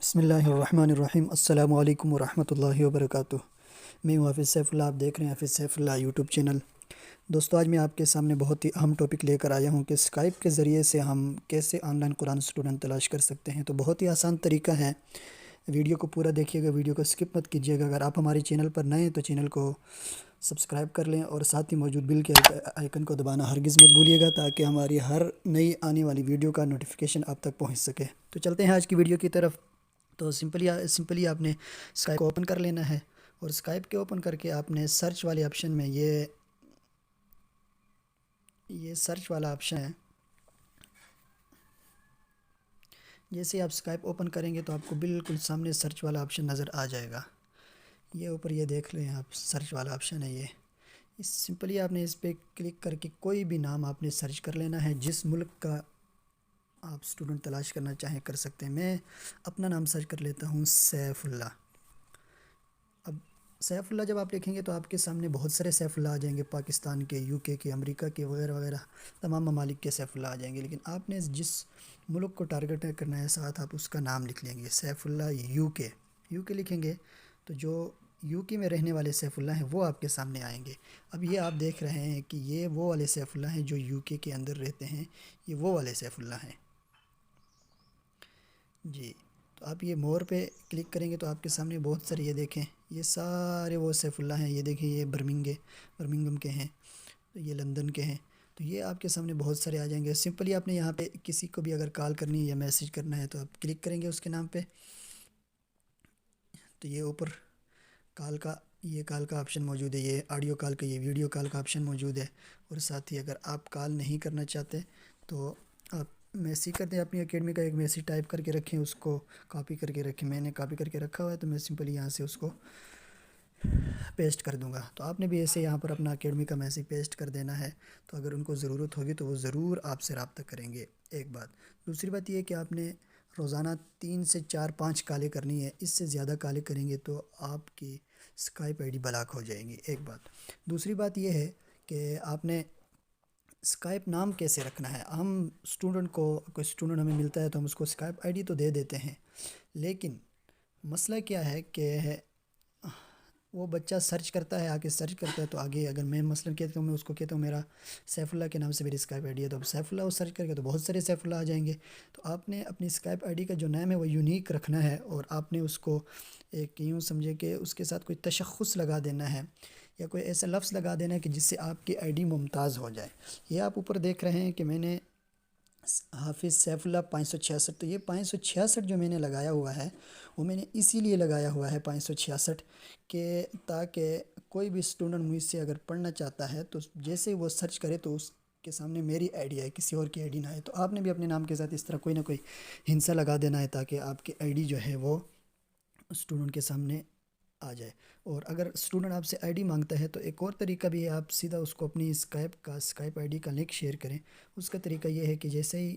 بسم اللہ الرحمن الرحیم۔ السلام علیکم ورحمۃ اللہ وبرکاتہ۔ میں ہوں حافظ سیف اللہ، آپ دیکھ رہے ہیں حافظ سیف اللہ یوٹیوب چینل۔ دوستو، آج میں آپ کے سامنے بہت ہی اہم ٹاپک لے کر آیا ہوں کہ اسکائپ کے ذریعے سے ہم کیسے آن لائن قرآن اسٹوڈنٹ تلاش کر سکتے ہیں۔ تو بہت ہی آسان طریقہ ہے، ویڈیو کو پورا دیکھیے گا، ویڈیو کو اسکپ مت کیجیے گا۔ اگر آپ ہمارے چینل پر نئے ہیں تو چینل کو سبسکرائب کر لیں اور ساتھ ہی موجود بیل کے آئیکن کو دبانا ہرگز مت بھولیے گا، تاکہ ہماری ہر نئی آنے والی ویڈیو کا نوٹیفیکیشن آپ تک پہنچ سکے۔ تو چلتے ہیں آج کی ویڈیو کی طرف۔ تو سمپلی آپ نے اسکائپ کو اوپن کر لینا ہے، اور اسکائپ کے اوپن کر کے آپ نے سرچ والے آپشن میں یہ سرچ والا آپشن ہے، جیسے آپ اسکائپ اوپن کریں گے تو آپ کو بالکل سامنے سرچ والا آپشن نظر آ جائے گا۔ یہ اوپر یہ دیکھ لیں آپ، سرچ والا آپشن ہے یہ سمپلی آپ نے اس پہ کلک کر کے کوئی بھی نام آپ نے سرچ کر لینا ہے، جس ملک کا آپ اسٹوڈنٹ تلاش کرنا چاہیں کر سکتے ہیں۔ میں اپنا نام سرچ کر لیتا ہوں، سیف اللہ۔ اب سیف اللہ جب آپ لکھیں گے تو آپ کے سامنے بہت سارے سیف اللہ آ جائیں گے، پاکستان کے، یو کے، امریکہ کے، وغیرہ وغیرہ تمام ممالک کے سیف اللہ آ جائیں گے۔ لیکن آپ نے جس ملک کو ٹارگٹ کرنا ہے، ساتھ آپ اس کا نام لکھ لیں گے، سیف اللہ یو کے لکھیں گے تو جو یو کے میں رہنے والے سیف اللہ ہیں وہ آپ کے سامنے آئیں گے۔ اب یہ آپ دیکھ رہے ہیں کہ یہ وہ والے سیف اللہ ہیں جو یو کے اندر رہتے ہیں، یہ وہ والے سیف اللہ ہیں جی۔ تو آپ یہ مور پہ کلک کریں گے تو آپ کے سامنے بہت سارے، یہ دیکھیں، یہ سارے وہ سیف اللہ ہیں۔ یہ دیکھیں، یہ برمنگم کے ہیں، تو یہ لندن کے ہیں، تو یہ آپ کے سامنے بہت سارے آ جائیں گے۔ سمپلی آپ نے یہاں پہ کسی کو بھی اگر کال کرنی ہے یا میسیج کرنا ہے تو آپ کلک کریں گے اس کے نام پہ، تو یہ اوپر کال کا آپشن موجود ہے، یہ آڈیو کال کا، یہ ویڈیو کال کا آپشن موجود ہے۔ اور ساتھ ہی اگر آپ کال نہیں کرنا چاہتے تو آپ میسیج کر دیں، اپنی اکیڈمی کا ایک میسیج ٹائپ کر کے رکھیں، اس کو کاپی کر کے رکھیں۔ میں نے کاپی کر کے رکھا ہوا ہے تو میں سمپلی یہاں سے اس کو پیسٹ کر دوں گا۔ تو آپ نے بھی ایسے یہاں پر اپنا اکیڈمی کا میسیج پیسٹ کر دینا ہے، تو اگر ان کو ضرورت ہوگی تو وہ ضرور آپ سے رابطہ کریں گے۔ ایک بات، دوسری بات یہ ہے کہ آپ نے روزانہ 3 سے 4-5 کالیں کرنی ہے۔ اس سے زیادہ کالیں کریں گے تو آپ کی اسکائپ آئی ڈی بلاک ہو جائے گی، ایک بات۔ دوسری بات یہ ہے کہ آپ نے اسکائپ نام کیسے رکھنا ہے۔ ہم اسٹوڈنٹ کو، کوئی اسٹوڈنٹ ہمیں ملتا ہے تو ہم اس کو اسکائپ آئی ڈی تو دے دیتے ہیں، لیکن مسئلہ کیا ہے کہ وہ بچہ سرچ کرتا ہے، آگے سرچ کرتا ہے تو آگے اگر میں مثلاً کہتا ہوں، میں اس کو کہتا ہوں میرا سیف اللہ کے نام سے میری اسکائپ آئی ڈی ہے، تو اب سیف اللہ وہ سرچ کر کے تو بہت سارے سیف اللہ آ جائیں گے۔ تو آپ نے اپنی اسکائپ آئی ڈی کا جو نام ہے وہ یونیک رکھنا ہے، اور آپ نے اس کو ایک یوں سمجھے کہ اس کے ساتھ کوئی تشخص لگا دینا ہے، یا کوئی ایسا لفظ لگا دینا ہے کہ جس سے آپ کی آئی ڈی ممتاز ہو جائے۔ یہ آپ اوپر دیکھ رہے ہیں کہ میں نے حافظ سیف اللہ 566، تو یہ 566 جو میں نے لگایا ہوا ہے وہ میں نے اسی لیے لگایا ہوا ہے 566، کہ تاکہ کوئی بھی اسٹوڈنٹ مجھ سے اگر پڑھنا چاہتا ہے تو جیسے وہ سرچ کرے تو اس کے سامنے میری آئی ڈی آئے، کسی اور کی آئی ڈی نہ آئے۔ تو آپ نے بھی اپنے نام کے ساتھ اس طرح کوئی نہ کوئی ہنسا لگا دینا ہے، تاکہ آپ کی آئی ڈی جو ہے وہ اسٹوڈنٹ کے سامنے آ جائے۔ اور اگر اسٹوڈنٹ آپ سے آئی ڈی مانگتا ہے تو ایک اور طریقہ بھی ہے، آپ سیدھا اس کو اپنی اسکائپ آئی ڈی کا لنک شیئر کریں۔ اس کا طریقہ یہ ہے کہ جیسے ہی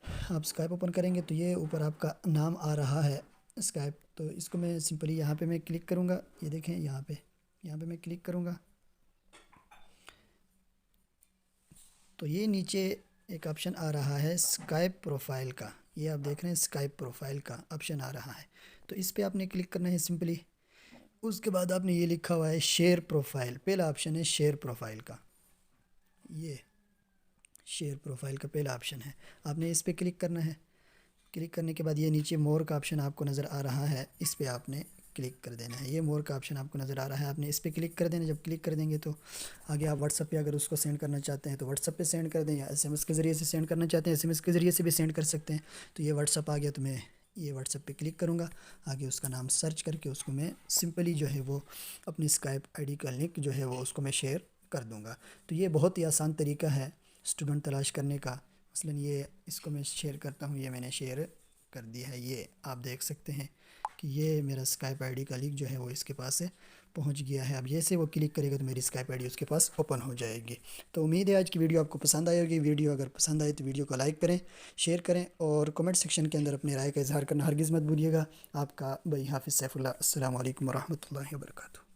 آپ اسکائپ اوپن کریں گے تو یہ اوپر آپ کا نام آ رہا ہے اسکائپ، تو اس کو میں سمپلی یہاں پہ میں کلک کروں گا، یہ دیکھیں یہاں پہ میں کلک کروں گا تو یہ نیچے ایک آپشن آ رہا ہے اسکائپ پروفائل کا، یہ آپ دیکھ رہے ہیں اسکائپ پروفائل کا آپشن آ رہا ہے، تو اس پہ آپ نے کلک کرنا ہے سمپلی۔ اس کے بعد آپ نے یہ لکھا ہوا ہے شیئر پروفائل، پہلا آپشن ہے شیئر پروفائل کا، یہ شیئر پروفائل کا پہلا آپشن ہے، آپ نے اس پہ کلک کرنا ہے۔ کلک کرنے کے بعد یہ نیچے مور کا آپشن آپ کو نظر آ رہا ہے، اس پہ آپ نے کلک کر دینا ہے۔ یہ مور کا آپشن آپ کو نظر آ رہا ہے، آپ نے اس پہ کلک کر دینا۔ جب کلک کر دیں گے تو آگے آپ واٹس ایپ پہ اگر اس کو سینڈ کرنا چاہتے ہیں تو واٹس ایپ پہ سینڈ کر دیں، یا ایس ایم ایس کے ذریعے سے سینڈ کرنا چاہتے ہیں ایس ایم ایس کے ذریعے سے بھی سینڈ کر سکتے ہیں۔ تو یہ واٹس ایپ آ گیا تو میں یہ واٹس ایپ پہ کلک کروں گا، آگے اس کا نام سرچ کر کے اس کو میں سمپلی جو ہے وہ اپنی اسکائپ آئی ڈی کا لنک جو ہے وہ اس کو میں شیئر کر دوں گا۔ تو یہ بہت ہی آسان طریقہ ہے اسٹوڈنٹ تلاش کرنے کا۔ مثلاً یہ اس کو میں شیئر کرتا ہوں، یہ میں نے شیئر کر دیا ہے، یہ آپ دیکھ سکتے ہیں کہ یہ میرا اسکائپ آئی ڈی کا لنک جو ہے وہ اس کے پاس پہنچ گیا ہے۔ اب جیسے وہ کلک کرے گا تو میری اسکائپ آئی ڈی اس کے پاس اوپن ہو جائے گی۔ تو امید ہے آج کی ویڈیو آپ کو پسند آئے گی۔ ویڈیو اگر پسند آئے تو ویڈیو کو لائک کریں، شیئر کریں، اور کمنٹ سیکشن کے اندر اپنی رائے کا اظہار کرنا ہرگز مت بھولیے گا۔ آپ کا بھائی حافظ سیف اللہ۔ السلام علیکم ورحمۃ اللہ وبرکاتہ۔